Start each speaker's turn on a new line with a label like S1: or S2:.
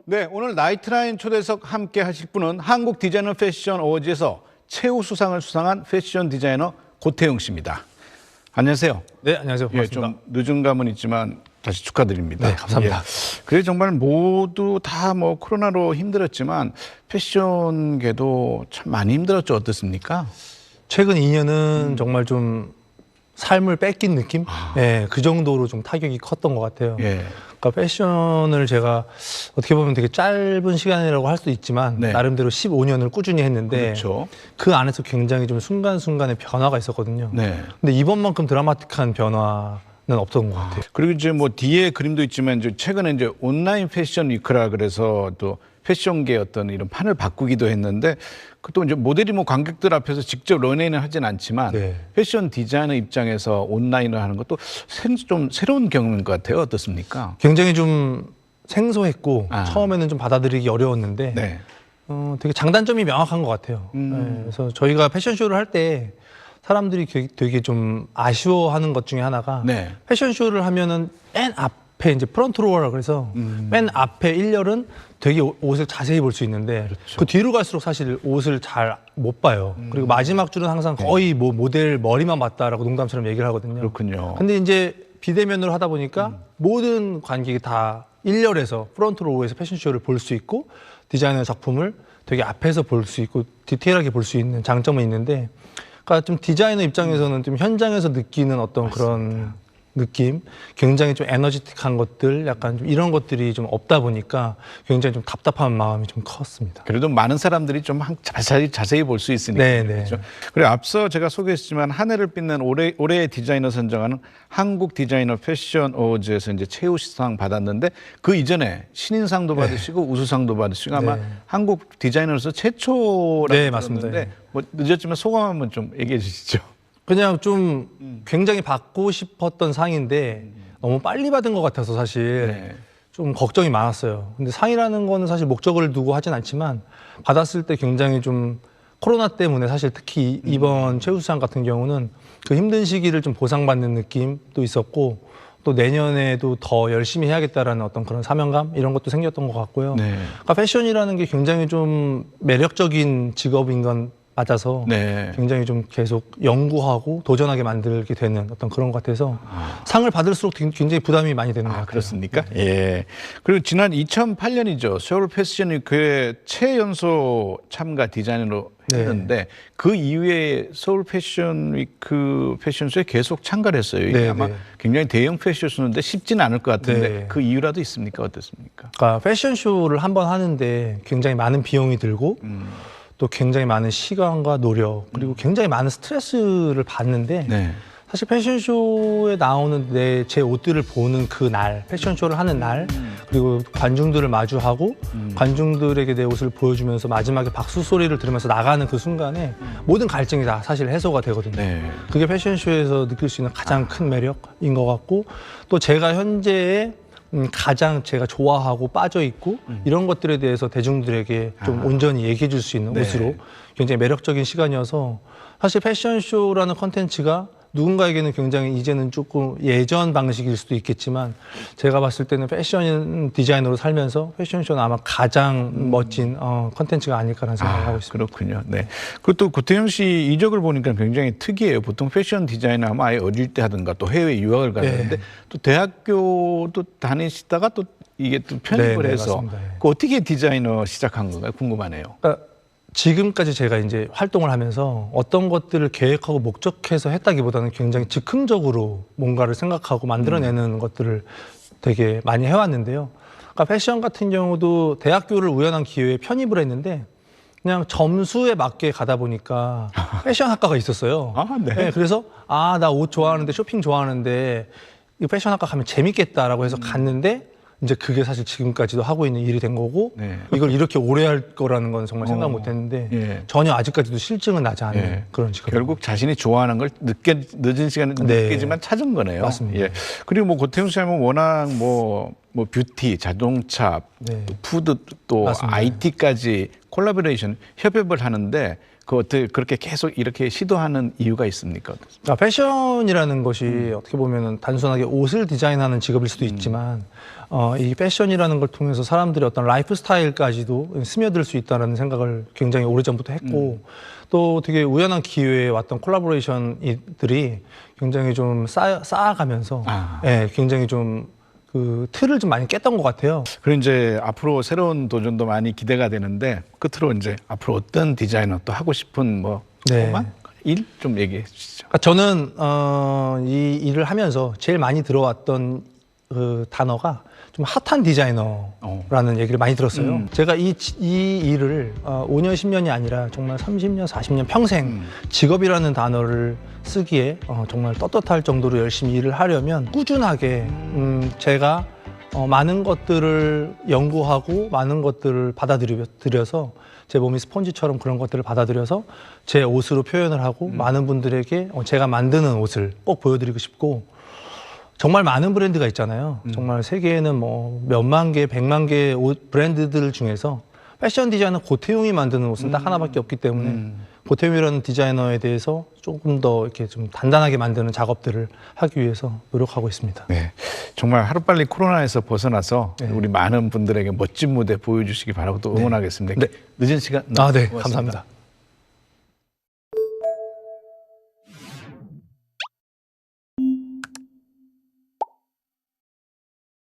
S1: 네, 오늘 나이트라인 초대석 함께 하실 분은 한국 디자이너 패션 어워즈에서 최우수상을 수상한 패션 디자이너 고태영 씨입니다. 안녕하세요.
S2: 네, 안녕하세요. 반갑습니다.
S1: 좀 늦은 감은 있지만 다시 축하드립니다.
S2: 네, 감사합니다.
S1: 그래 정말 모두 다 뭐 코로나로 힘들었지만 패션계도 참 많이 힘들었죠. 어떻습니까?
S2: 최근 2년은 정말 좀 삶을 뺏긴 느낌? 네, 그 정도로 좀 타격이 컸던 것 같아요.
S1: 예.
S2: 그러니까 패션을 제가 어떻게 보면 되게 짧은 시간이라고 할 수도 있지만
S1: 네.
S2: 나름대로 15년을 꾸준히 했는데
S1: 그렇죠.
S2: 그 안에서 굉장히 좀 순간순간의 변화가 있었거든요.
S1: 네.
S2: 근데 이번만큼 드라마틱한 변화는 없던 것 같아요.
S1: 그리고 이제 뭐 뒤에 그림도 있지만 이제 최근에 이제 온라인 패션 위크라 그래서 또 패션계 어떤 이런 판을 바꾸기도 했는데 그것도 이제 모델이 뭐 관객들 앞에서 직접 런웨이는 하진 않지만
S2: 네.
S1: 패션 디자이너 입장에서 온라인을 하는 것도 좀 새로운 경험인 것 같아요. 어떻습니까?
S2: 굉장히 좀 생소했고
S1: 아.
S2: 처음에는 좀 받아들이기 어려웠는데
S1: 네.
S2: 되게 장단점이 명확한 것 같아요. 네, 그래서 저희가 패션쇼를 할 때 사람들이 되게 좀 아쉬워하는 것 중에 하나가
S1: 네.
S2: 패션쇼를 하면은 맨 앞에 이제 프런트 로어라 그래서 맨 앞에 1열은 되게 옷을 자세히 볼 수 있는데 그 뒤로 갈수록 사실 옷을 잘 못 봐요. 그리고 마지막 줄은 항상 거의 뭐 모델 머리만 봤다라고 농담처럼 얘기를 하거든요.
S1: 그렇군요.
S2: 근데 이제 비대면으로 하다 보니까 모든 관객이 다 1열에서 프런트 로우에서 패션쇼를 볼 수 있고 디자이너 작품을 되게 앞에서 볼 수 있고 디테일하게 볼 수 있는 장점은 있는데 그러니까 좀 디자이너 입장에서는 좀 현장에서 느끼는 어떤 그런 느낌, 굉장히 좀 에너지틱한 것들, 약간 좀 이런 것들이 좀 없다 보니까 굉장히 좀 답답한 마음이 좀 컸습니다.
S1: 그래도 많은 사람들이 좀 자세히 볼 수 있으니까.
S2: 네, 네.
S1: 그렇죠. 그리고 앞서 제가 소개했지만 한 해를 빛낸 올해의 디자이너 선정하는 한국 디자이너 패션 어워즈에서 이제 최우수상 받았는데 그 이전에 신인상도 받으시고 우수상도 받으시고 아마
S2: 네.
S1: 한국 디자이너로서 최초라고
S2: 네, 맞습니다.
S1: 들었는데 뭐 늦었지만 소감 한번 좀 얘기해 주시죠.
S2: 그냥 좀 굉장히 받고 싶었던 상인데 너무 빨리 받은 것 같아서 사실
S1: 네.
S2: 좀 걱정이 많았어요. 근데 상이라는 거는 사실 목적을 두고 하진 않지만 받았을 때 굉장히 좀 코로나 때문에 사실 특히 이번 최우수상 같은 경우는 그 힘든 시기를 좀 보상받는 느낌도 있었고 또 내년에도 더 열심히 해야겠다라는 어떤 그런 사명감 이런 것도 생겼던 것 같고요.
S1: 네.
S2: 그러니까 패션이라는 게 굉장히 좀 매력적인 직업인 건 맞아서
S1: 네.
S2: 굉장히 좀 계속 연구하고 도전하게 만들게 되는 어떤 그런 것 같아서 상을 받을수록 굉장히 부담이 많이 되는 것 같아요.
S1: 그렇습니까? 예. 그리고 지난 2008년이죠. 서울 패션 위크에 최연소 참가 디자이너로
S2: 네.
S1: 했는데 그 이후에 서울 패션 위크 패션쇼에 계속 참가를 했어요. 이게
S2: 네,
S1: 아마
S2: 네.
S1: 굉장히 대형 패션쇼인데 쉽지는 않을 것 같은데
S2: 네.
S1: 그 이유라도 있습니까? 어떻습니까?
S2: 그러니까 패션쇼를 한 번 하는데 굉장히 많은 비용이 들고 또 굉장히 많은 시간과 노력 그리고 굉장히 많은 스트레스를 받는데
S1: 네.
S2: 사실 패션쇼에 나오는 제 옷들을 보는 그 날, 패션쇼를 하는 날, 그리고 관중들을 마주하고 관중들에게 내 옷을 보여주면서 마지막에 박수 소리를 들으면서 나가는 그 순간에 모든 갈증이 다 사실 해소가 되거든요.
S1: 네.
S2: 그게 패션쇼에서 느낄 수 있는 가장 큰 매력인 것 같고 또 제가 현재의 가장 제가 좋아하고 빠져 있고 이런 것들에 대해서 대중들에게 좀 온전히 얘기해 줄 수 있는
S1: 네.
S2: 옷으로 굉장히 매력적인 시간이어서 사실 패션쇼라는 컨텐츠가 누군가에게는 굉장히 이제는 조금 예전 방식일 수도 있겠지만 제가 봤을 때는 패션 디자이너로 살면서 패션쇼는 아마 가장 멋진 컨텐츠가 아닐까라는 생각을 하고 있습니다.
S1: 그렇군요. 네. 그것도 고태영 씨 이적을 보니까 굉장히 특이해요. 보통 패션 디자이너 하면 아예 어릴 때 하든가 또 해외 유학을 가는데
S2: 네.
S1: 또 대학교도 다니시다가 또 이게 또 편입을
S2: 네, 네,
S1: 해서
S2: 맞습니다. 네.
S1: 그 어떻게 디자이너 시작한 건가요? 궁금하네요.
S2: 그러니까 지금까지 제가 이제 활동을 하면서 어떤 것들을 계획하고 목적해서 했다기보다는 굉장히 즉흥적으로 뭔가를 생각하고 만들어내는 것들을 되게 많이 해왔는데요. 그러니까 패션 같은 경우도 대학교를 우연한 기회에 편입을 했는데 그냥 점수에 맞게 가다 보니까 패션 학과가 있었어요.
S1: 아, 네.
S2: 그래서 나 옷 좋아하는데 쇼핑 좋아하는데 이 패션 학과 가면 재밌겠다라고 해서 갔는데 이제 그게 사실 지금까지도 하고 있는 일이 된 거고
S1: 네.
S2: 이걸 이렇게 오래 할 거라는 건 정말 생각 못 했는데
S1: 예.
S2: 전혀 아직까지도 실증은 나지 않는
S1: 예.
S2: 그런 직업.
S1: 결국 자신이 좋아하는 걸 늦은 시간에
S2: 네.
S1: 늦게지만 찾은 거네요.
S2: 맞습니다.
S1: 예. 그리고 뭐 고태영 씨 하면 워낙 뭐 뷰티, 자동차,
S2: 네.
S1: 또 푸드 또
S2: 맞습니다.
S1: IT까지 콜라보레이션 협업을 하는데 그 어떻게 그렇게 계속 이렇게 시도하는 이유가 있습니까?
S2: 패션이라는 것이 어떻게 보면 단순하게 옷을 디자인하는 직업일 수도 있지만 이 패션이라는 걸 통해서 사람들의 어떤 라이프 스타일까지도 스며들 수 있다는 생각을 굉장히 오래전부터 했고 또 되게 우연한 기회에 왔던 콜라보레이션들이 굉장히 좀 쌓아가면서 예, 굉장히 좀 그 틀을 좀 많이 깼던 것 같아요.
S1: 그리고 이제 앞으로 새로운 도전도 많이 기대가 되는데 끝으로 이제 앞으로 어떤 디자이너 또 하고 싶은 뭐
S2: 네.
S1: 일 좀 얘기해 주시죠.
S2: 그러니까 저는 이 일을 하면서 제일 많이 들어왔던 그 단어가 좀 핫한 디자이너라는 얘기를 많이 들었어요. 제가 이 일을 5년, 10년이 아니라 정말 30년, 40년 평생 직업이라는 단어를 쓰기에 정말 떳떳할 정도로 열심히 일을 하려면 꾸준하게 제가 많은 것들을 연구하고 많은 것들을 받아들여서 제 몸이 스펀지처럼 그런 것들을 받아들여서 제 옷으로 표현을 하고 많은 분들에게 제가 만드는 옷을 꼭 보여드리고 싶고 정말 많은 브랜드가 있잖아요. 정말 세계에는 뭐 몇만 개, 100만 개의 옷 브랜드들 중에서 패션 디자이너 고태용이 만드는 옷은 딱 하나밖에 없기 때문에 고태용이라는 디자이너에 대해서 조금 더 이렇게 좀 단단하게 만드는 작업들을 하기 위해서 노력하고 있습니다.
S1: 네, 정말 하루빨리 코로나에서 벗어나서
S2: 네.
S1: 우리 많은 분들에게 멋진 무대 보여주시기 바라고 또 응원하겠습니다.
S2: 네.
S1: 늦은 시간
S2: 네,
S1: 고맙습니다.
S2: 감사합니다.